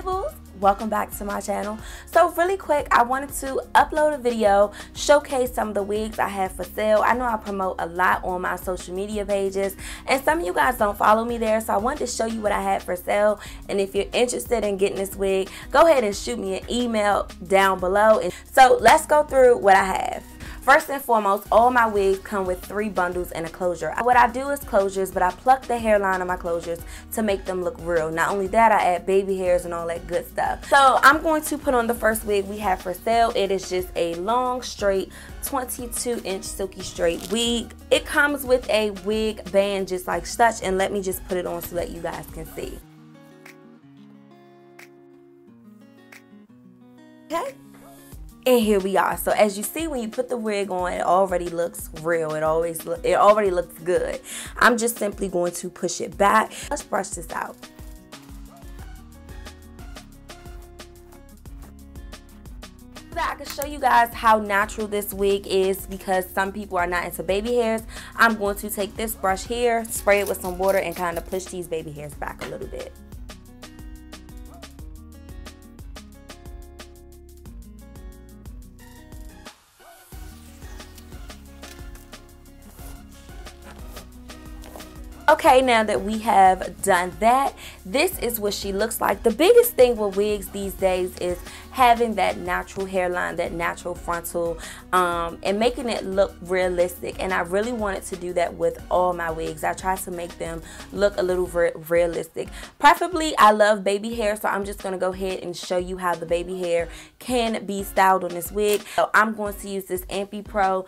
Hey boo's, welcome back to my channel. So really quick, I wanted to upload a video, showcase some of the wigs I have for sale. I know I promote a lot on my social media pages and some of you guys don't follow me there, so I wanted to show you what I had for sale. And if you're interested in getting this wig, go ahead and shoot me an email down below. And so let's go through what I have. First and foremost, all my wigs come with 3 bundles and a closure. What I do is closures, but I pluck the hairline of my closures to make them look real. Not only that, I add baby hairs and all that good stuff. So I'm going to put on the first wig we have for sale. It is just a long, straight, 22-inch silky straight wig. It comes with a wig band just like such, and let me just put it on so that you guys can see. Okay. And here we are. So as you see, when you put the wig on, it already looks real. It already looks good. I'm just simply going to push it back. Let's brush this out. So that I can show you guys how natural this wig is, because some people are not into baby hairs. I'm going to take this brush here, spray it with some water, and kind of push these baby hairs back a little bit. Okay, now that we have done that, this is what she looks like. The biggest thing with wigs these days is having that natural hairline, that natural frontal, and making it look realistic. And I really wanted to do that with all my wigs. I try to make them look a little realistic. Preferably, I love baby hair, so I'm just going to go ahead and show you how the baby hair can be styled on this wig. So I'm going to use this Ampy Pro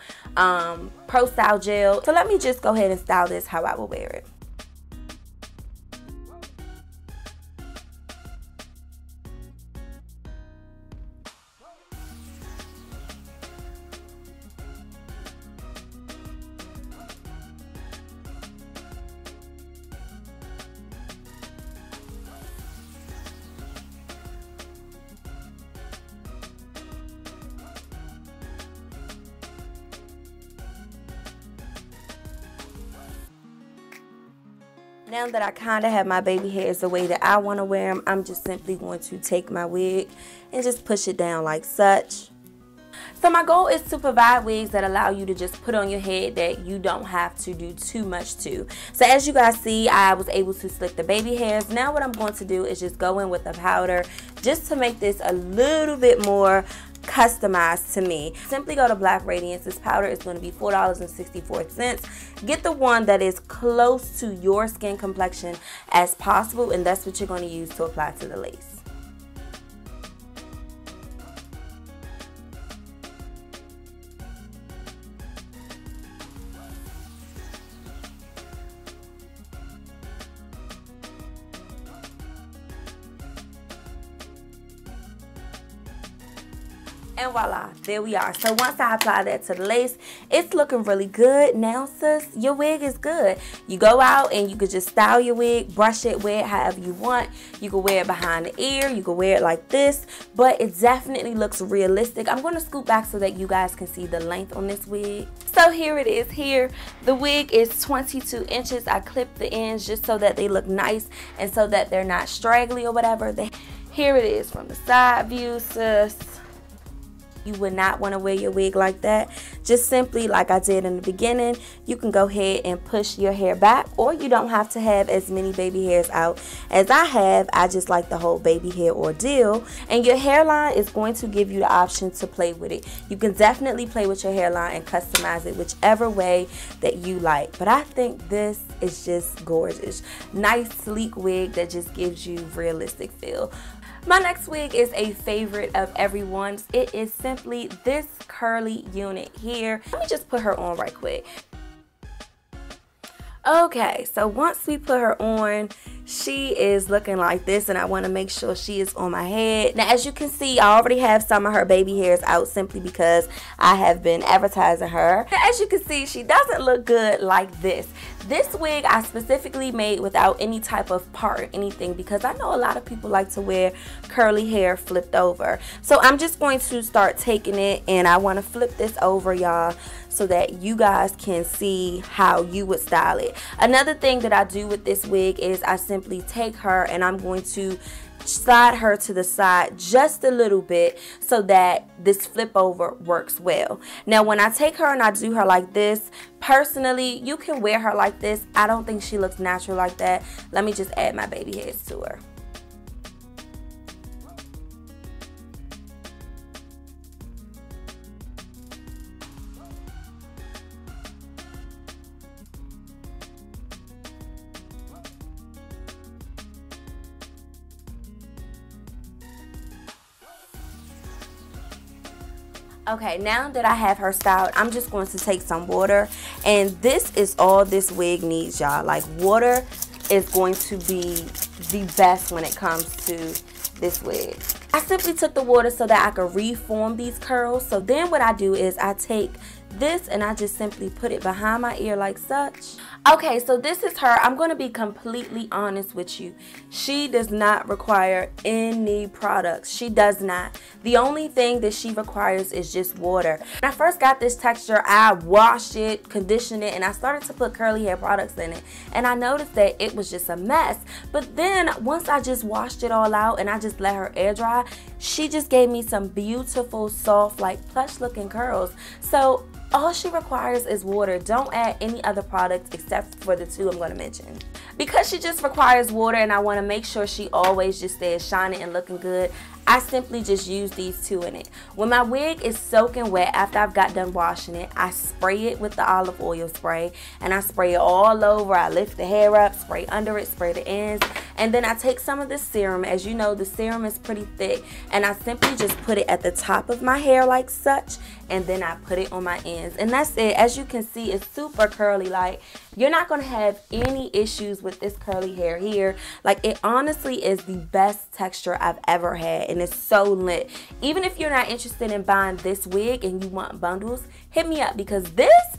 Pro Style Gel. So let me just go ahead and style this how I will wear it. Now that I kind of have my baby hairs the way that I want to wear them, I'm just simply going to take my wig and just push it down like such. So my goal is to provide wigs that allow you to just put on your head that you don't have to do too much to. So as you guys see, I was able to slick the baby hairs. Now what I'm going to do is just go in with a powder just to make this a little bit more customized to me. Simply go to Black Radiance. This powder is going to be $4.64. Get the one that is close to your skin complexion as possible, and that's what you're going to use to apply to the lace. And voila, there we are. So once I apply that to the lace, it's looking really good. Now sis, your wig is good. You go out and you could just style your wig, brush it, wear it however you want. You can wear it behind the ear, you can wear it like this, but it definitely looks realistic. I'm going to scoot back so that you guys can see the length on this wig. So here it is here. The wig is 22 inches. I clipped the ends just so that they look nice and so that they're not straggly or whatever. Here it is from the side view, sis. You would not want to wear your wig like that. Just simply like I did in the beginning, you can go ahead and push your hair back, or you don't have to have as many baby hairs out as I have. I just like the whole baby hair ordeal. And your hairline is going to give you the option to play with it. You can definitely play with your hairline and customize it whichever way that you like. But I think this is just gorgeous. Nice sleek wig that just gives you realistic feel. My next wig is a favorite of everyone's. It is simply this curly unit here. Let me just put her on right quick. Okay, so once we put her on, she is looking like this, and I want to make sure she is on my head. Now as you can see, I already have some of her baby hairs out simply because I have been advertising her. Now, as you can see, she doesn't look good like this. This wig I specifically made without any type of part or anything, because I know a lot of people like to wear curly hair flipped over. So I'm just going to start taking it, and I want to flip this over, y'all, so that you guys can see how you would style it. Another thing that I do with this wig is I simply take her and I'm going to slide her to the side just a little bit so that this flip over works well. Now when I take her and I do her like this, personally, you can wear her like this. I don't think she looks natural like that. Let me just add my baby hairs to her. Okay, now that I have her styled, I'm just going to take some water, and this is all this wig needs, y'all. Like, water is going to be the best when it comes to this wig. I simply took the water so that I could reform these curls. So then what I do is I take this and I just simply put it behind my ear like such. Okay, so this is her. I'm going to be completely honest with you. She does not require any products. She does not. The only thing that she requires is just water. When I first got this texture, I washed it, conditioned it, and I started to put curly hair products in it. And I noticed that it was just a mess. But then once I just washed it all out and I just let her air dry, she just gave me some beautiful, soft, like plush looking curls. So all she requires is water. Don't add any other products except for the two I'm going to mention. Because she just requires water and I want to make sure she always just stays shiny and looking good, I simply just use these two in it. When my wig is soaking wet after I've got done washing it, I spray it with the olive oil spray and I spray it all over. I lift the hair up, spray under it, spray the ends, and then I take some of the serum. As you know, the serum is pretty thick, and I simply just put it at the top of my hair like such, and then I put it on my ends, and that's it. As you can see, it's super curly. Like, you're not going to have any issues with this curly hair here. Like, it honestly is the best texture I've ever had, and it's so lit. Even if you're not interested in buying this wig and you want bundles, hit me up, because this,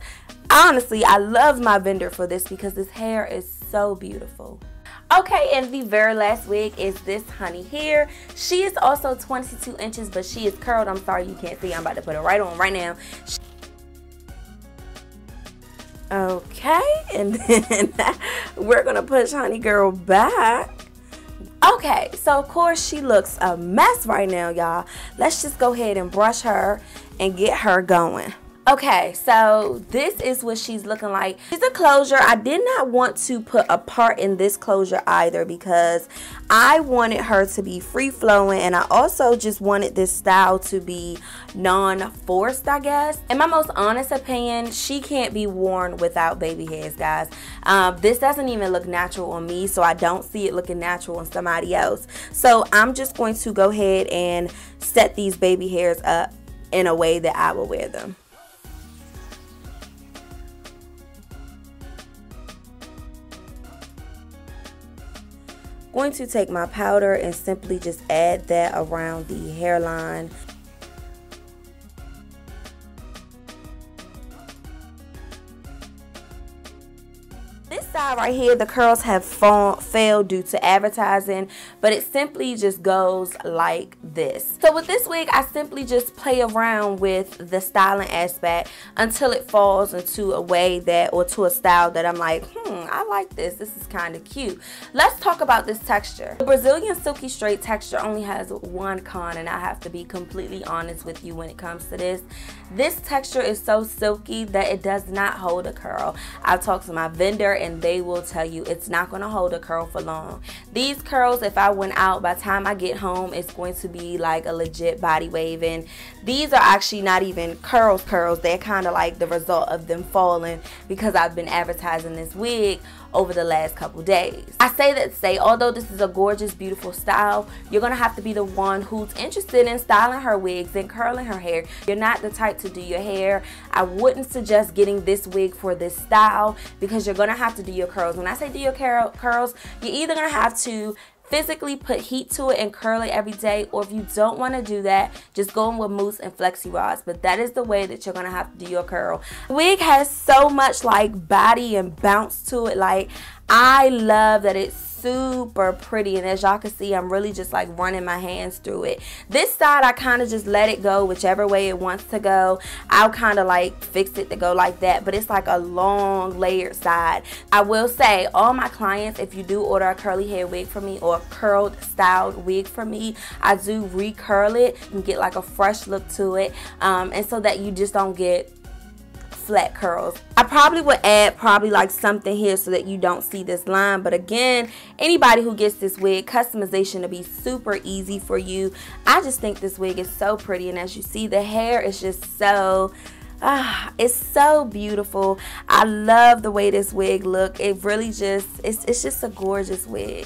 honestly, I love my vendor for this because this hair is so beautiful. Okay, and the very last wig is this honey here. She is also 22 inches, but she is curled. I'm sorry you can't see. I'm about to put it right on right now. Okay, and then we're gonna push honey girl back. Okay, so of course she looks a mess right now, y'all. Let's just go ahead and brush her and get her going. Okay, so this is what she's looking like. She's a closure. I did not want to put a part in this closure either because I wanted her to be free-flowing, and I also just wanted this style to be non-forced, I guess. In my most honest opinion, she can't be worn without baby hairs, guys. This doesn't even look natural on me, so I don't see it looking natural on somebody else. So I'm just going to go ahead and set these baby hairs up in a way that I will wear them. Going to take my powder and simply just add that around the hairline. This side right here, the curls have failed due to advertising, but it simply just goes like this. So with this wig, I simply just play around with the styling aspect until it falls into a way that, or to a style that I'm like, I like this. This is kind of cute. Let's talk about this texture. The Brazilian Silky Straight texture only has one con, and I have to be completely honest with you when it comes to this. This texture is so silky that it does not hold a curl. I've talked to my vendor and they will tell you it's not going to hold a curl for long. These curls, if I went out, by the time I get home, it's going to be like a legit body wave. And these are actually not even curls. They're kind of like the result of them falling because I've been advertising this wig over the last couple days. I say that to say, although this is a gorgeous, beautiful style, you're gonna have to be the one who's interested in styling her wigs and curling her hair. You're not the type to do your hair. I wouldn't suggest getting this wig for this style because you're gonna have to do your curls. When I say do your curls, you're either gonna have to physically put heat to it and curl it every day, or if you don't want to do that, just go in with mousse and flexi rods. But that is the way that you're gonna have to do your curl. The wig has so much like body and bounce to it. Like, I love that it's super pretty, and as y'all can see, I'm really just like running my hands through it. This side I kind of just let it go whichever way it wants to go. I'll kind of like fix it to go like that, but it's like a long layered side. I will say, all my clients, if you do order a curly hair wig from me or a curled styled wig from me, I do recurl it and get like a fresh look to it, and so that you just don't get flat curls. I probably would add like something here so that you don't see this line, but again, anybody who gets this wig, customization to be super easy for you. I just think this wig is so pretty, and as you see, the hair is just so it's so beautiful. I love the way this wig look. It really just it's just a gorgeous wig.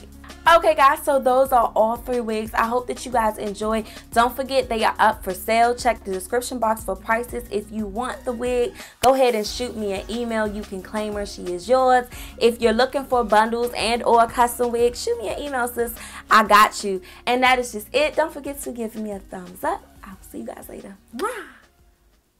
Okay guys, so those are all 3 wigs. I hope that you guys enjoy. Don't forget, they are up for sale. Check the description box for prices. If you want the wig, go ahead and shoot me an email. You can claim her. She is yours. If you're looking for bundles and or custom wigs, shoot me an email, sis. I got you. And that is just it. Don't forget to give me a thumbs up. I'll see you guys later. Bye.